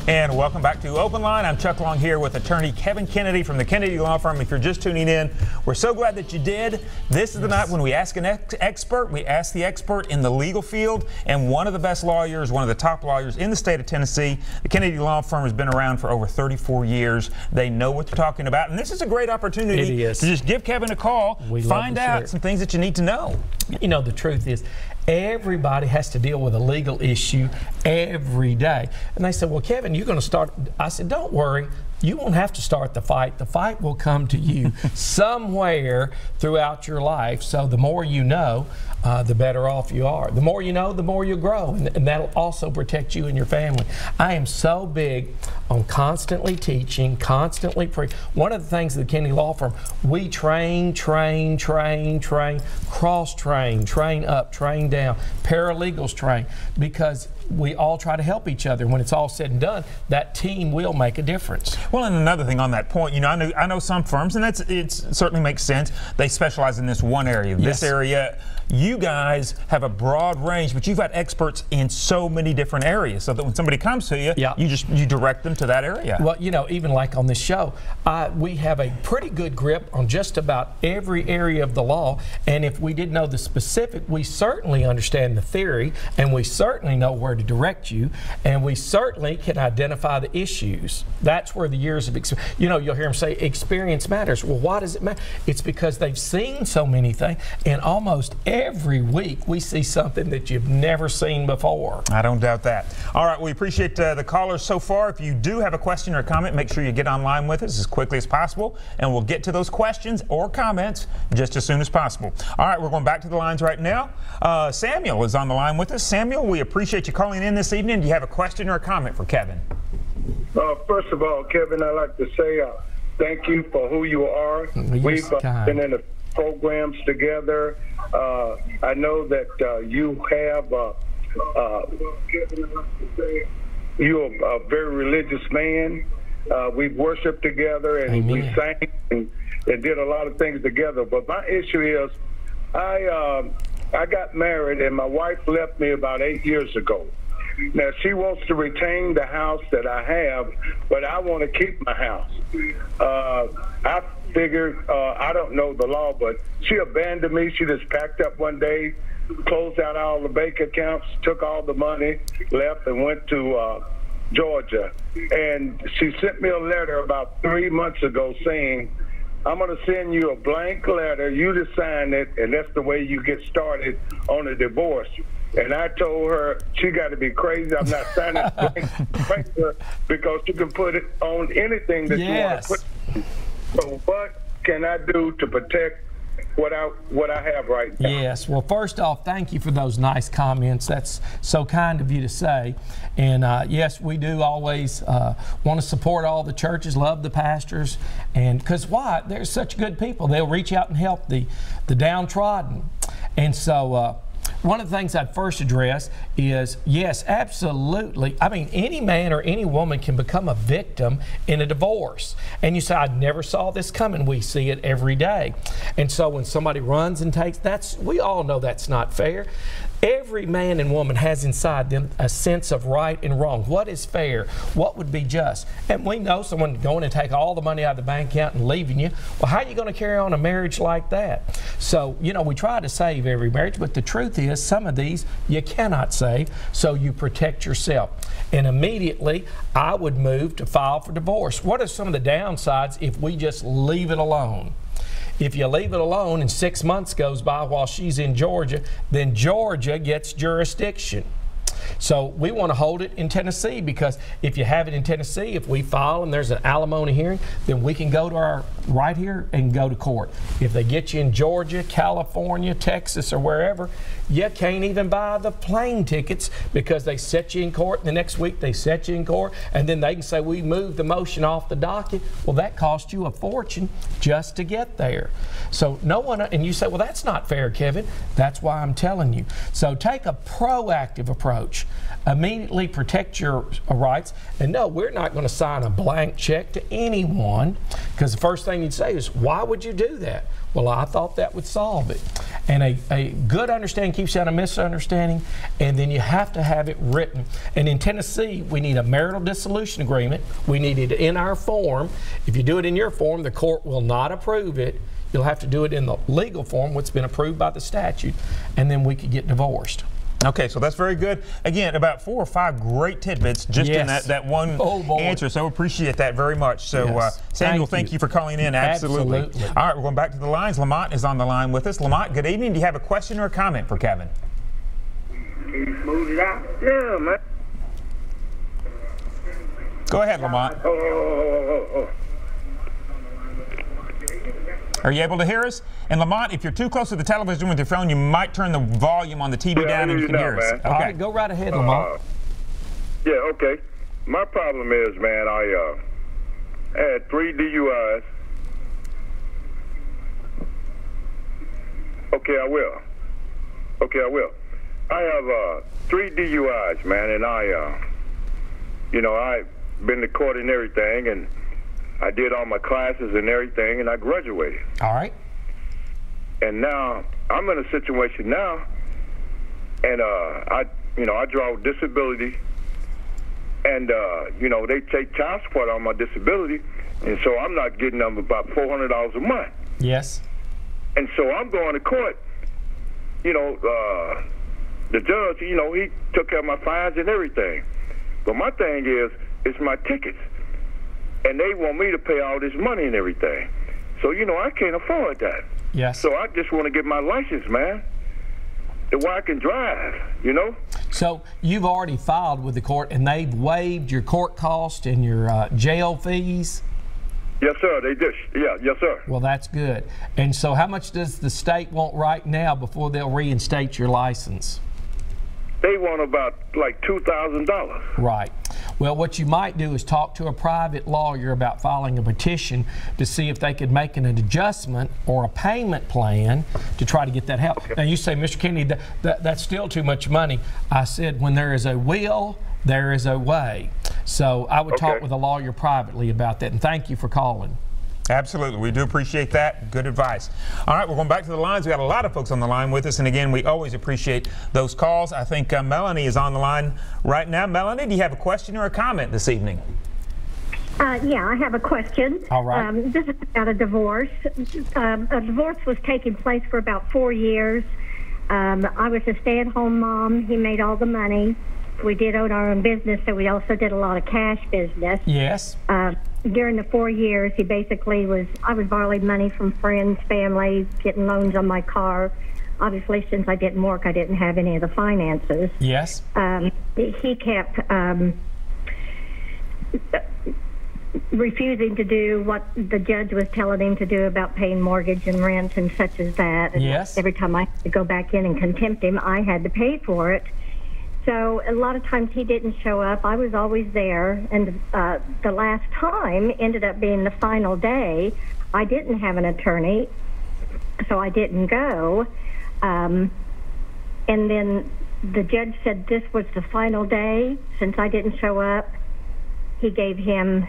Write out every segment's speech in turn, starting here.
And welcome back to Open Line. I'm Chuck Long here with attorney Kevin Kennedy from the Kennedy Law Firm. If you're just tuning in, we're so glad that you did. This is the night when we ask an expert. We ask the expert in the legal field, and one of the best lawyers, one of the top lawyers in the state of Tennessee. The Kennedy Law Firm has been around for over 34 years. They know what they're talking about, and this is a great opportunity to just give Kevin a call, find out some things that you need to know. You know, the truth is, everybody has to deal with a legal issue every day. And they said, well, Kevin, you're going to start. I said, don't worry. You won't have to start the fight. The fight will come to you somewhere throughout your life. So the more you know, the better off you are. The more you know, the more you grow. And that'll also protect you and your family. I am so big on constantly teaching, constantly preaching. One of the things at the Kennedy Law Firm, we train, cross-train, train up, train down, paralegals train, because we all try to help each other. When it's all said and done, that team will make a difference. Well, and another thing on that point, you know, I know some firms, and it certainly makes sense. They specialize in this one area. This area, you guys have a broad range, but you've got experts in so many different areas, so that when somebody comes to you, you direct them to that area. Well, you know, even like on this show, we have a pretty good grip on just about every area of the law, and if we didn't know the specific, we certainly understand the theory, and we certainly know where to direct you, and we certainly can identify the issues. That's where the years of experience, you know, you'll hear them say experience matters. Well, why does it matter? It's because they've seen so many things, and almost every week we see something that you've never seen before. I don't doubt that. All right, we appreciate the callers so far. If you do have a question or a comment, make sure you get online with us as quickly as possible, and we'll get to those questions or comments just as soon as possible. All right, we're going back to the lines right now. Samuel is on the line with us. Samuel, we appreciate you calling in this evening. Do you have a question or a comment for Kevin? First of all, Kevin, I'd like to say thank you for who you are. We've been in the programs together. I know that you have you're a very religious man. We've worshiped together, and we sang and did a lot of things together. But my issue is, I got married, and my wife left me about 8 years ago. Now, she wants to retain the house that I have, but I want to keep my house. I figured, I don't know the law, but she abandoned me. She just packed up one day, closed out all the bank accounts, took all the money, left, and went to Georgia. And she sent me a letter about 3 months ago saying, I'm going to send you a blank letter, you just sign it, and that's the way you get started on a divorce. And I told her she got to be crazy. I'm not signing a blank letter because you can put it on anything that you want to put. So what can I do to protect what I have right now? Yes. Well, first off, thank you for those nice comments. That's so kind of you to say. And yes, we do always want to support all the churches, love the pastors, and because why? They're such good people. They'll reach out and help the downtrodden. And so one of the things I'd first address is, yes, absolutely. I mean, any man or any woman can become a victim in a divorce. And you say, I never saw this coming. We see it every day. And so when somebody runs and takes, we all know that's not fair. Every man and woman has inside them a sense of right and wrong. What is fair? What would be just? And we know someone going to take all the money out of the bank account and leaving you. Well, how are you going to carry on a marriage like that? So, you know, we try to save every marriage, but the truth is some of these you cannot save, so you protect yourself. And immediately, I would move to file for divorce. What are some of the downsides if we just leave it alone? If you leave it alone and 6 months goes by while she's in Georgia, then Georgia gets jurisdiction. So we want to hold it in Tennessee, because if you have it in Tennessee, if we file and there's an alimony hearing, then we can go to our right here and go to court. If they get you in Georgia, California, Texas, or wherever, you can't even buy the plane tickets because they set you in court, and the next week they set you in court, and then they can say, we moved the motion off the docket. Well, that cost you a fortune just to get there. So no one, and you say, well, that's not fair, Kevin. That's why I'm telling you. So take a proactive approach. Immediately protect your rights. And no, we're not going to sign a blank check to anyone, because the first thing you'd say is, why would you do that? Well, I thought that would solve it. And a good understanding keeps out a misunderstanding, and then you have to have it written. And in Tennessee, we need a marital dissolution agreement. We need it in our form. If you do it in your form, the court will not approve it. You'll have to do it in the legal form, what's been approved by the statute, and then we could get divorced. Okay, so that's very good. Again, about 4 or 5 great tidbits just in that one answer. So appreciate that very much. So Samuel, thank you for calling in. Absolutely. All right, we're going back to the lines. Lamont is on the line with us. Lamont, good evening. Do you have a question or a comment for Kevin? Can you smooth it out? Yeah, man. Go ahead, Lamont. Are you able to hear us? And Lamont, if you're too close to the television with your phone, you might turn the volume on the TV down and you can hear us. Okay. All right, go right ahead, Lamont. Yeah, okay. My problem is, man, I had 3 DUIs. Okay, I will. I have 3 DUIs, man, and I've been to court and everything, and I did all my classes and everything, and I graduated. All right. And now I'm in a situation now, and I draw disability, and they take child support on my disability, and so I'm not getting them about $400 a month. Yes. And so I'm going to court. The judge, he took care of my fines and everything, but my thing is, it's my tickets. And they want me to pay all this money and everything. So, I can't afford that. Yes. So I just want to get my license, man, where I can drive, So you've already filed with the court, and they've waived your court cost and your jail fees? Yes, sir, they did. Yeah, yes, sir. Well, that's good. And so how much does the state want right now before they'll reinstate your license? They want about like $2,000. Right. Well, what you might do is talk to a private lawyer about filing a petition to see if they could make an adjustment or a payment plan to try to get that help. Okay. Now, you say, Mr. Kennedy, that's still too much money. I said, when there is a will, there is a way. So I would talk with a lawyer privately about that, and thank you for calling. Absolutely. We do appreciate that. Good advice. All right, we're going back to the lines. We got a lot of folks on the line with us, and again, we always appreciate those calls. I think Melanie is on the line right now. Melanie, do you have a question or a comment this evening? Yeah, I have a question. All right. This is about a divorce. A divorce was taking place for about 4 years. I was a stay-at-home mom. He made all the money. We did own our own business, so we also did a lot of cash business. Yes. During the 4 years, he basically I was borrowing money from friends, family, getting loans on my car. Obviously, since I didn't work, I didn't have any of the finances. Yes. He kept refusing to do what the judge was telling him to do about paying mortgage and rent and such as that. And yes. Every time I had to go back in and contempt him, I had to pay for it. So a lot of times he didn't show up. I was always there, and the last time ended up being the final day. I didn't have an attorney, so I didn't go. And then the judge said this was the final day. Since I didn't show up, he gave him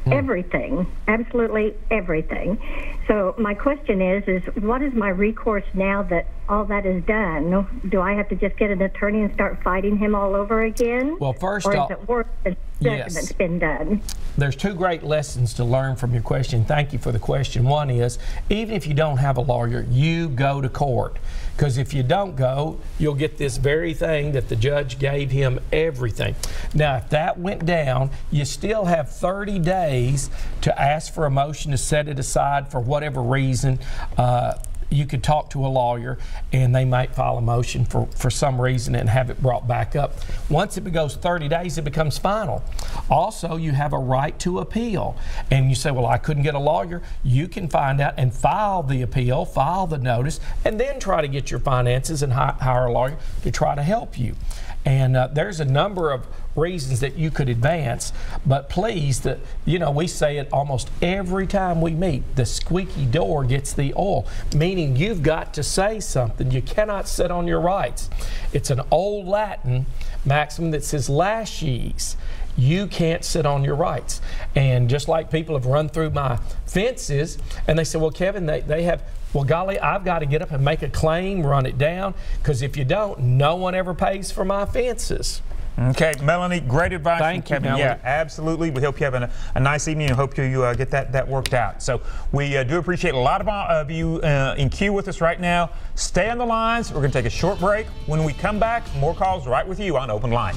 everything, absolutely everything. So my question is what is my recourse now that all that is done? Do I have to just get an attorney and start fighting him all over again? Well, first or off, is it worse than it's been done? There's 2 great lessons to learn from your question. Thank you for the question. One is, even if you don't have a lawyer, you go to court. Because if you don't go, you'll get this very thing that the judge gave him everything. Now, if that went down, you still have 30 days to ask for a motion to set it aside for whatever reason. You could talk to a lawyer, and they might file a motion for some reason and have it brought back up. Once it goes 30 days, it becomes final. Also, you have a right to appeal. And you say, well, I couldn't get a lawyer. You can find out and file the appeal, file the notice, and then try to get your finances and hire a lawyer to try to help you. And there's a number of reasons that you could advance, but please, we say it almost every time we meet, the squeaky door gets the oil, meaning you've got to say something. You cannot sit on your rights. It's an old Latin maxim that says laches. You can't sit on your rights. And just like people have run through my fences and they say, well, Kevin, they have well, golly, I've got to get up and make a claim, run it down, because if you don't, no one ever pays for my fences. Okay, Melanie, great advice. Thank you, Melanie. Yeah, absolutely. We hope you have a nice evening and hope you get that worked out. So we do appreciate a lot of you in queue with us right now. Stay on the lines. We're going to take a short break. When we come back, more calls right with you on Open Line.